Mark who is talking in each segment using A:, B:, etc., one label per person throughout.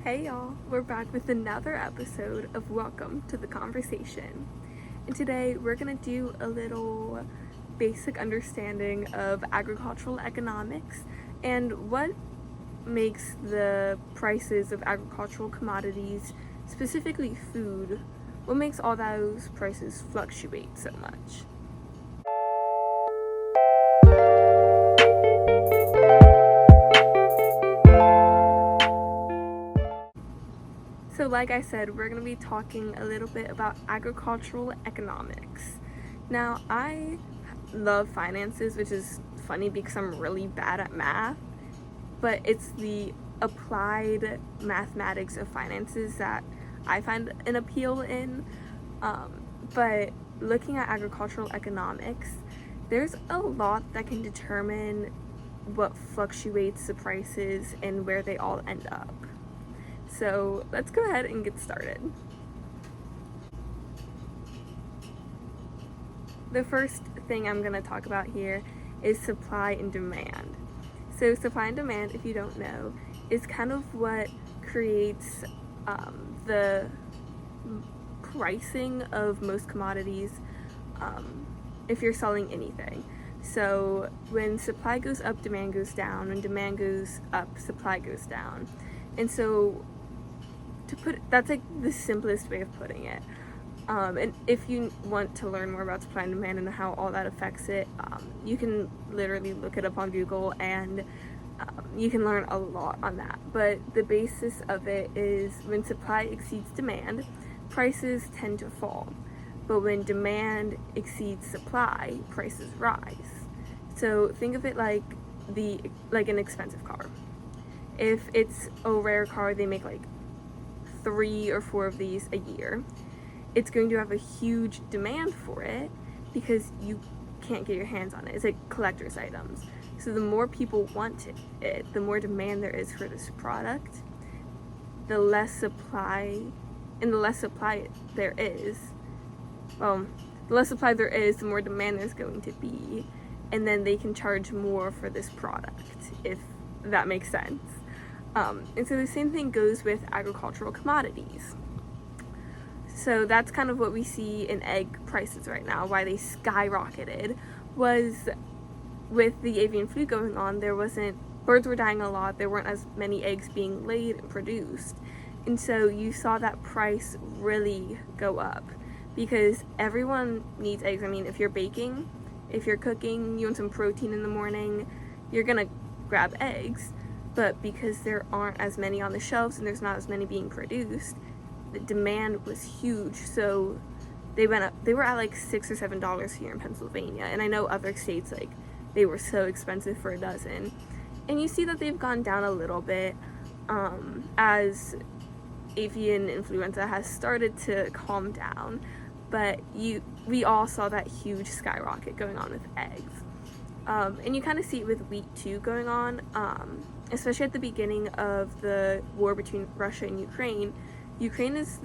A: Hey y'all, we're back with another episode of Welcome to the Conversation. And today we're gonna do a little basic understanding of agricultural economics and what makes the prices of agricultural commodities, specifically food, what makes all those prices fluctuate so much. So like I said, we're going to be talking a little bit about agricultural economics. Now, I love finances, which is funny because I'm really bad at math, but it's the applied mathematics of finances that I find an appeal in. But looking at agricultural economics, there's a lot that can determine what fluctuates the prices and where they all end up. So let's go ahead and get started. The first thing I'm going to talk about here is supply and demand. So supply and demand, if you don't know, is kind of what creates the pricing of most commodities if you're selling anything. So when supply goes up, demand goes down. When demand goes up, supply goes down. And so that's like the simplest way of putting it. And if you want to learn more about supply and demand and how all that affects it, you can literally look it up on Google and you can learn a lot on that. But the basis of it is when supply exceeds demand, prices tend to fall. But when demand exceeds supply, prices rise. So think of it like an expensive car. If it's a rare car, they make like 3 or 4 of these a year. It's going to have a huge demand for it because you can't get your hands on it. It's like collector's items. So the more people want it, the more demand there is for this product, the less supply there is, the more demand there's going to be, and then they can charge more for this product, if that makes sense. And so the same thing goes with agricultural commodities. So that's kind of what we see in egg prices right now. Why they skyrocketed was with the avian flu going on, birds were dying a lot, there weren't as many eggs being laid and produced. And so you saw that price really go up because everyone needs eggs. I mean, if you're baking, if you're cooking, you want some protein in the morning, you're gonna grab eggs. But because there aren't as many on the shelves and there's not as many being produced, the demand was huge. So they went up. They were at like $6 or $7 here in Pennsylvania, and I know other states they were so expensive for a dozen. And you see that they've gone down a little bit as avian influenza has started to calm down. But we all saw that huge skyrocket going on with eggs. And you kind of see it with wheat too going on, especially at the beginning of the war between Russia and Ukraine. Ukraine is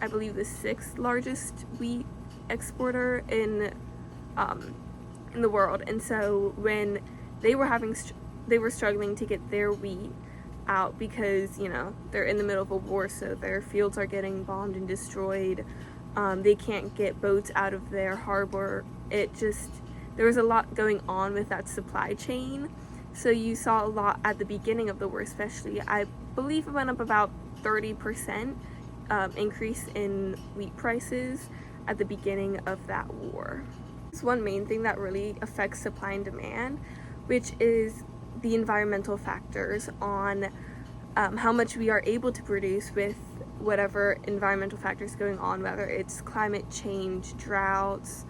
A: I believe the 6th largest wheat exporter in the world. And so when they were struggling to get their wheat out because, they're in the middle of a war, so their fields are getting bombed and destroyed. They can't get boats out of their harbor. There was a lot going on with that supply chain. So you saw a lot at the beginning of the war, especially. I believe it went up about 30% increase in wheat prices at the beginning of that war. There's one main thing that really affects supply and demand, which is the environmental factors on how much we are able to produce with whatever environmental factors going on, whether it's climate change, droughts,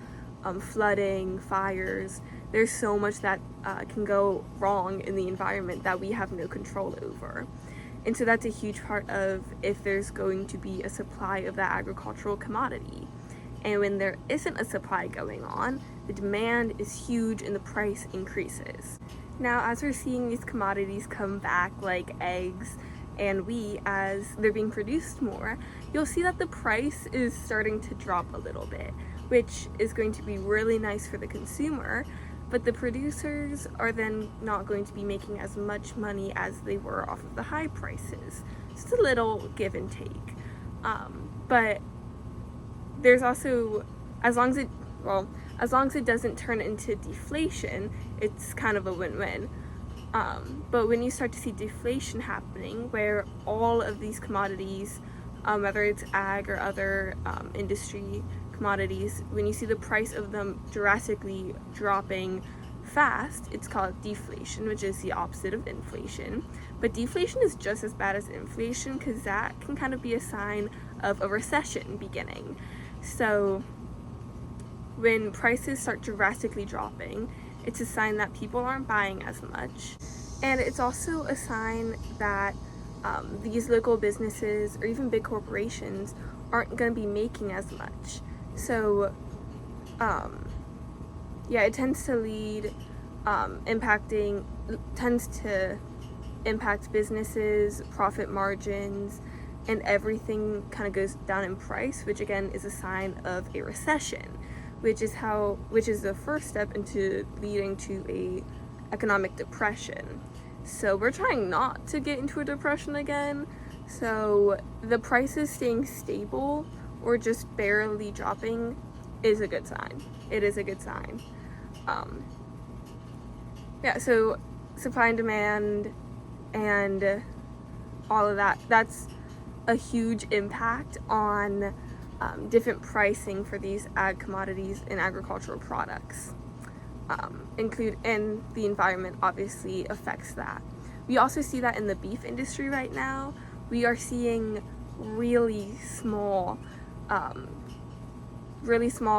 A: flooding, fires. There's so much that can go wrong in the environment that we have no control over. And so that's a huge part of if there's going to be a supply of that agricultural commodity. And when there isn't a supply going on, the demand is huge and the price increases. Now, as we're seeing these commodities come back, like eggs and wheat, as they're being produced more, you'll see that the price is starting to drop a little bit, which is going to be really nice for the consumer, but the producers are then not going to be making as much money as they were off of the high prices. So it's a little give and take. But there's also, as long as it doesn't turn into deflation, it's kind of a win-win. But when you start to see deflation happening, where all of these commodities, whether it's ag or other industry commodities, when you see the price of them drastically dropping fast, it's called deflation, which is the opposite of inflation. But deflation is just as bad as inflation, because that can kind of be a sign of a recession beginning. So when prices start drastically dropping, it's a sign that people aren't buying as much. And it's also a sign that these local businesses or even big corporations aren't going to be making as much. So it tends to impact businesses, profit margins, and everything kind of goes down in price, which again is a sign of a recession, which is the first step into leading to a economic depression. So we're trying not to get into a depression again. So the prices staying stable or just barely dropping is a good sign. It is a good sign. So supply and demand and all of that's a huge impact on different pricing for these ag commodities and agricultural products. And the environment obviously affects that. We also see that in the beef industry right now. We are seeing really small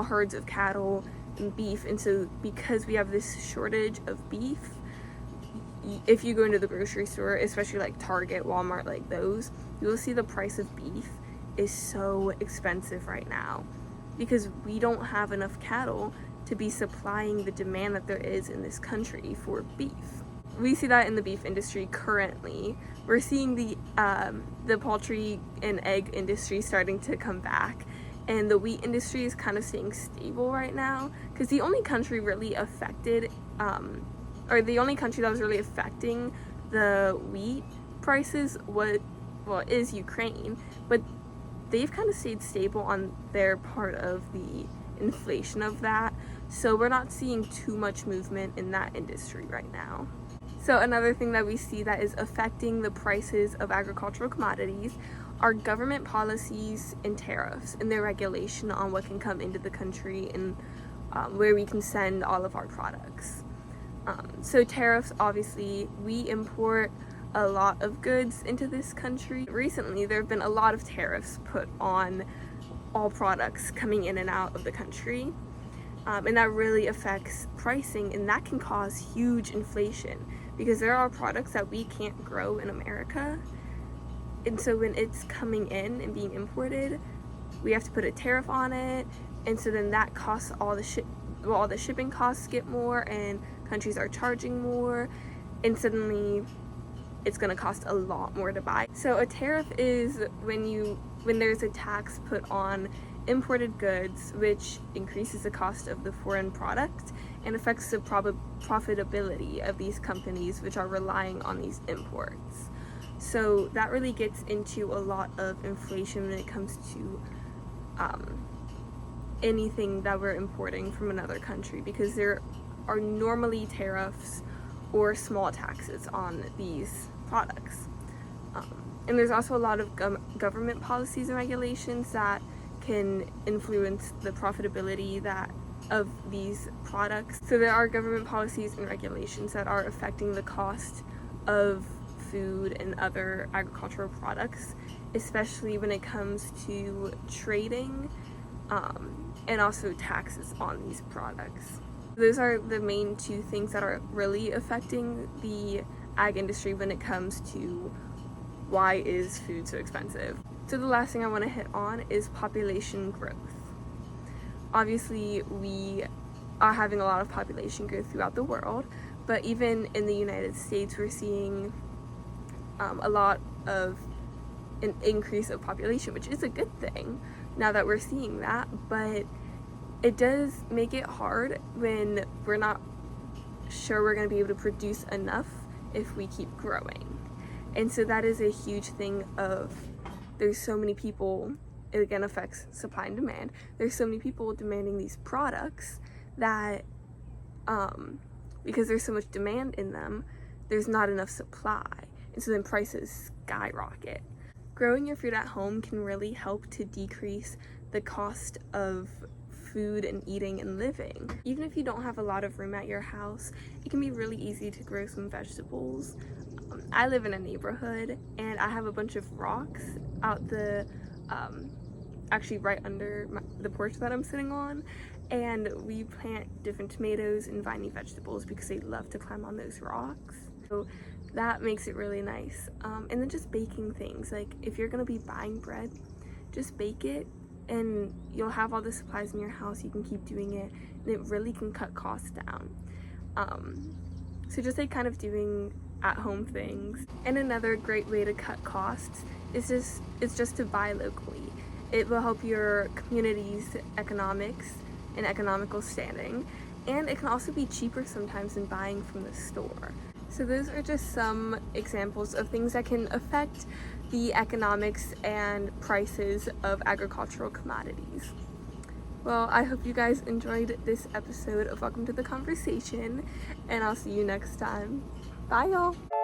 A: herds of cattle and beef, and so because we have this shortage of beef, if you go into the grocery store, especially like Target, Walmart, like those, you will see the price of beef is so expensive right now because we don't have enough cattle to be supplying the demand that there is in this country for beef. We see that in the beef industry currently. We're seeing the poultry and egg industry starting to come back, and the wheat industry is kind of staying stable right now, because the only country really affected the only country that was really affecting the wheat prices is Ukraine, but they've kind of stayed stable on their part of the inflation of that, so we're not seeing too much movement in that industry right now. So another thing that we see that is affecting the prices of agricultural commodities are government policies and tariffs and their regulation on what can come into the country and where we can send all of our products. So tariffs, obviously, we import a lot of goods into this country. Recently, there have been a lot of tariffs put on all products coming in and out of the country. And that really affects pricing, and that can cause huge inflation because there are products that we can't grow in America. And so when it's coming in and being imported, we have to put a tariff on it. And so then that costs all the shipping costs get more, and countries are charging more, and suddenly it's going to cost a lot more to buy. So a tariff is when there's a tax put on imported goods, which increases the cost of the foreign product and affects the profitability of these companies which are relying on these imports. So that really gets into a lot of inflation when it comes to anything that we're importing from another country, because there are normally tariffs or small taxes on these products. And there's also a lot of government policies and regulations that can influence the profitability of these products. So there are government policies and regulations that are affecting the cost of food and other agricultural products, especially when it comes to trading and also taxes on these products. Those are the main two things that are really affecting the ag industry when it comes to why is food so expensive. So the last thing I want to hit on is population growth. Obviously, we are having a lot of population growth throughout the world, but even in the United States, we're seeing a lot of an increase of population, which is a good thing now that we're seeing that, but it does make it hard when we're not sure we're going to be able to produce enough if we keep growing. And so that is a huge thing of, there's so many people, it again affects supply and demand. There's so many people demanding these products that because there's so much demand in them, there's not enough supply, and so then prices skyrocket. Growing your food at home can really help to decrease the cost of food and eating and living. Even if you don't have a lot of room at your house, it can be really easy to grow some vegetables. I live in a neighborhood and I have a bunch of rocks out the actually right under the porch that I'm sitting on, and we plant different tomatoes and viney vegetables because they love to climb on those rocks. So that makes it really nice. And then just baking things, like if you're gonna be buying bread, just bake it and you'll have all the supplies in your house. You can keep doing it and it really can cut costs down. So just like kind of doing at-home things. And another great way to cut costs is just to buy locally. It will help your community's economics and economical standing, and it can also be cheaper sometimes than buying from the store. So those are just some examples of things that can affect the economics and prices of agricultural commodities. Well, I hope you guys enjoyed this episode of Welcome to the Conversation, and I'll see you next time. Bye, y'all!